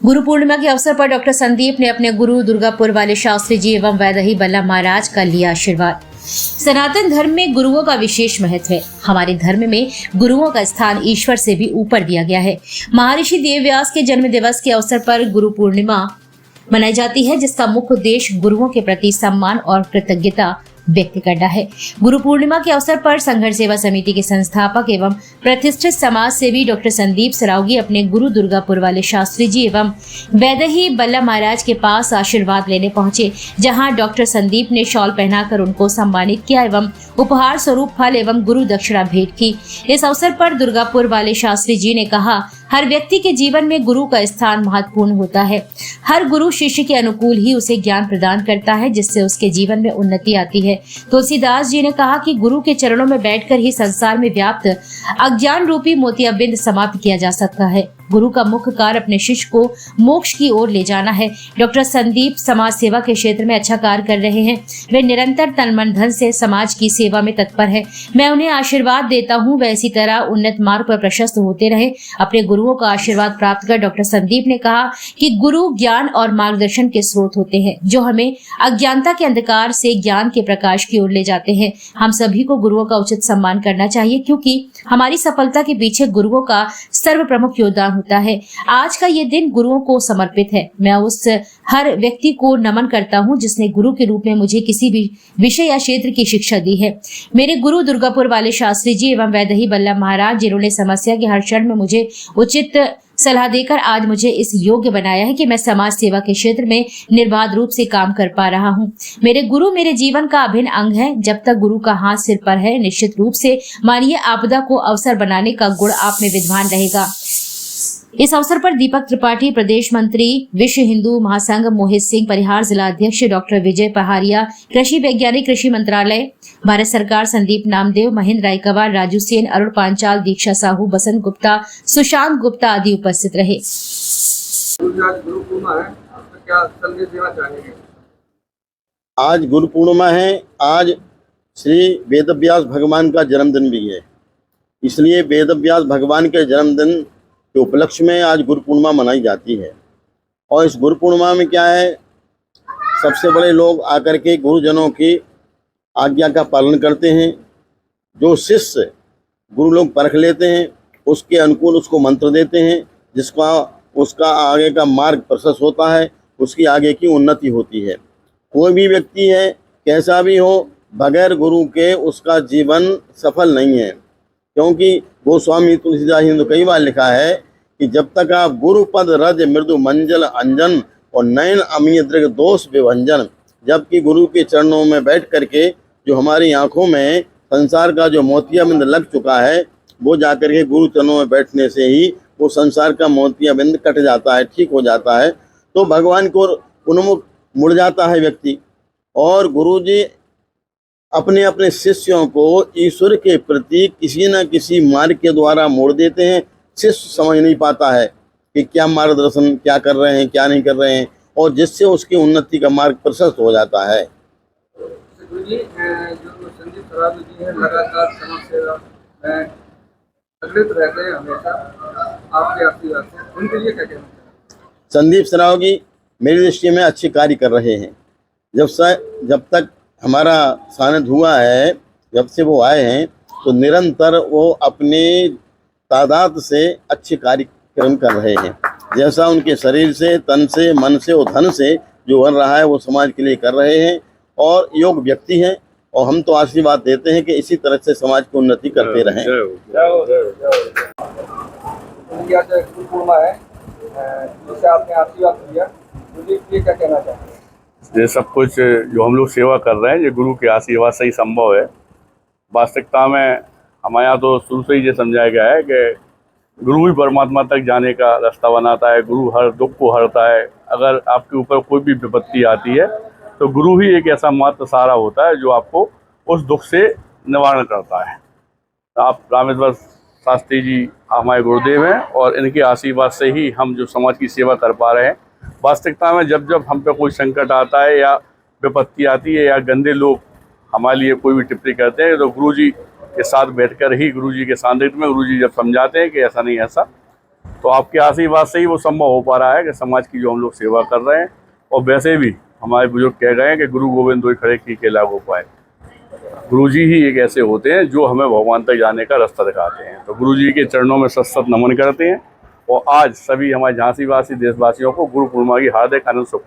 गुरु पूर्णिमा के अवसर पर डॉक्टर संदीप ने अपने गुरु दुर्गापुर वाले शास्त्री जी एवं वैदही बल्लभ महाराज का लिया आशीर्वाद। सनातन धर्म में गुरुओं का विशेष महत्व है। हमारे धर्म में गुरुओं का स्थान ईश्वर से भी ऊपर दिया गया है। महर्षि देव व्यास के जन्म दिवस के अवसर पर गुरु पूर्णिमा मनाई जाती है, जिसका मुख्य उद्देश्य गुरुओं के प्रति सम्मान और कृतज्ञता व्यक्त करना है। गुरु पूर्णिमा के अवसर पर संघर्ष सेवा समिति के संस्थापक एवं प्रतिष्ठित समाज सेवी डॉक्टर संदीप सरावगी अपने गुरु दुर्गापुर वाले शास्त्री जी एवं वैदही बल्लभ महाराज के पास आशीर्वाद लेने पहुंचे, जहां डॉक्टर संदीप ने शॉल पहनाकर उनको सम्मानित किया एवं उपहार स्वरूप फल एवं गुरु दक्षिणा भेंट की। इस अवसर पर दुर्गापुर वाले शास्त्री जी ने कहा, हर व्यक्ति के जीवन में गुरु का स्थान महत्वपूर्ण होता है। हर गुरु शिष्य के अनुकूल ही उसे ज्ञान प्रदान करता है, जिससे उसके जीवन में उन्नति आती है। तुलसीदास जी ने कहा कि गुरु के चरणों में बैठकर ही संसार में व्याप्त अज्ञान रूपी मोतियाबिंद समाप्त किया जा सकता है। गुरु का मुख्य कार्य अपने शिष्य को मोक्ष की ओर ले जाना है। डॉक्टर संदीप समाज सेवा के क्षेत्र में अच्छा कार्य कर रहे हैं। वे निरंतर तन मन धन से समाज की सेवा में तत्पर है। मैं उन्हें आशीर्वाद देता हूँ, वे इसी तरह उन्नत मार्ग पर प्रशस्त होते रहे। अपने गुरुओं का आशीर्वाद प्राप्त कर डॉक्टर संदीप ने कहा कि गुरु ज्ञान और मार्गदर्शन के स्रोत होते हैं, जो हमें अज्ञानता के अंधकार से ज्ञान के प्रकाश की ओर ले जाते हैं। हम सभी को गुरुओं का उचित सम्मान करना चाहिए, क्योंकि हमारी सफलता के पीछे गुरुओं का सर्व प्रमुख योगदान होता है। आज का ये दिन गुरुओं को समर्पित है। मैं उस हर व्यक्ति को नमन करता हूँ जिसने गुरु के रूप में मुझे किसी भी विषय या क्षेत्र की शिक्षा दी है। मेरे गुरु दुर्गापुर वाले शास्त्री जी एवं वैदही बल्लभ महाराज, जिन्होंने समस्या के हर क्षण में मुझे उचित सलाह देकर आज मुझे इस योग्य बनाया है कि मैं समाज सेवा के क्षेत्र में निर्बाध रूप से काम कर पा रहा हूँ। मेरे गुरु मेरे जीवन का अभिन्न अंग है। जब तक गुरु का हाथ सिर पर है, निश्चित रूप से मानिए आपदा को अवसर बनाने का गुण आप में विद्वान रहेगा। इस अवसर पर दीपक त्रिपाठी, प्रदेश मंत्री, विश्व हिंदू महासंघ मोहित सिंह, परिहार जिला अध्यक्ष डॉक्टर विजय पहाड़िया, कृषि वैज्ञानिक, कृषि मंत्रालय, भारत सरकार, संदीप नामदेव, महेंद्र रायकवार, राजू सेन, अरुण पांचाल, दीक्षा साहू, बसंत गुप्ता, सुशांत गुप्ता आदि उपस्थित रहे। आज गुरु पूर्णिमा है। आज श्री वेदव्यास भगवान का जन्मदिन भी है, इसलिए वेदव्यास भगवान के जन्मदिन के उपलक्ष्य में आज गुरु पूर्णिमा मनाई जाती है। और इस गुरु पूर्णिमा में क्या है, सबसे बड़े लोग आकर के गुरुजनों की आज्ञा का पालन करते हैं। जो शिष्य गुरु लोग परख लेते हैं, उसके अनुकूल उसको मंत्र देते हैं, जिसका उसका आगे का मार्ग प्रशस्त होता है, उसकी आगे की उन्नति होती है। कोई भी व्यक्ति है, कैसा भी हो, बगैर गुरु के उसका जीवन सफल नहीं है। क्योंकि गोस्वामी तुलसीदास जी ने कई बार लिखा है कि जब तक आप गुरु पद रज मृदु मंजल अंजन और नयन अमीय दृग दोष विभंजन, जबकि गुरु के चरणों में बैठ करके जो हमारी आंखों में संसार का जो मोतियाबिंद लग चुका है, वो जाकर के गुरु चरणों में बैठने से ही वो संसार का मोतियाबिंद कट जाता है, ठीक हो जाता है। तो भगवान को उन्मुख मुड़ जाता है व्यक्ति। और गुरु जी अपने अपने शिष्यों को ईश्वर के प्रति किसी न किसी मार्ग के द्वारा मोड़ देते हैं। शिष्य समझ नहीं पाता है कि क्या मार्गदर्शन क्या कर रहे हैं, क्या नहीं कर रहे हैं, और जिससे उसकी उन्नति का मार्ग प्रशस्त हो जाता है। जो संदीप सरावगी जी हैं, लगातार समाज सेवा में अग्रसर रहते हैं हमेशा, आपके आशीर्वाद से उनके लिए क्या कहना चाहिए? संदीप सरावगी मेरी दृष्टि में अच्छे कार्य कर रहे हैं। जब तक हमारा सानिध्य हुआ है, जब से वो आए हैं, तो निरंतर वो अपने तादाद से अच्छे कार्यक्रम कर रहे हैं। जैसा उनके शरीर से, तन से, मन से और धन से जो बन रहा है, वो समाज के लिए कर रहे हैं और योग व्यक्ति हैं। और हम तो आशीर्वाद देते हैं कि इसी तरह से समाज की उन्नति करते रहें। आपने आशीर्वाद दिया, क्या कहना चाहते हैं? ये सब कुछ जो हम लोग सेवा कर रहे हैं, ये गुरु के आशीर्वाद से ही संभव है। वास्तविकता में हमारे यहाँ तो शुरू से ही ये समझाया गया है कि गुरु ही परमात्मा तक जाने का रास्ता बनाता है। गुरु हर दुख को हरता है। अगर आपके ऊपर कोई भी विपत्ति आती है, तो गुरु ही एक ऐसा मात्र सहारा होता है जो आपको उस दुख से निवारण करता है। आप रामेश्वर शास्त्री जी हमारे गुरुदेव हैं, और इनके आशीर्वाद से ही हम जो समाज की सेवा कर पा रहे हैं। वास्तविकता में जब जब हम पे कोई संकट आता है या विपत्ति आती है या गंदे लोग हमारे लिए कोई भी टिप्पणी करते हैं, तो गुरुजी के साथ बैठकर ही, गुरुजी के सानिध्य में गुरुजी जब समझाते हैं कि ऐसा नहीं ऐसा, तो आपके आशीर्वाद से ही वो संभव हो पा रहा है कि समाज की जो हम लोग सेवा कर रहे हैं। और वैसे भी हमारे बुजुर्ग कह गए हैं कि गुरु गोविंद दोई खड़े की के लागू पाए। गुरु जी ही एक ऐसे होते हैं जो हमें भगवान तक जाने का रास्ता दिखाते हैं। तो गुरु जी के चरणों में सत नमन करते हैं। और आज सभी हमारे झांसी वासी देशवासियों को गुरु पूर्णिमा की हार्दिक आनंद शुभ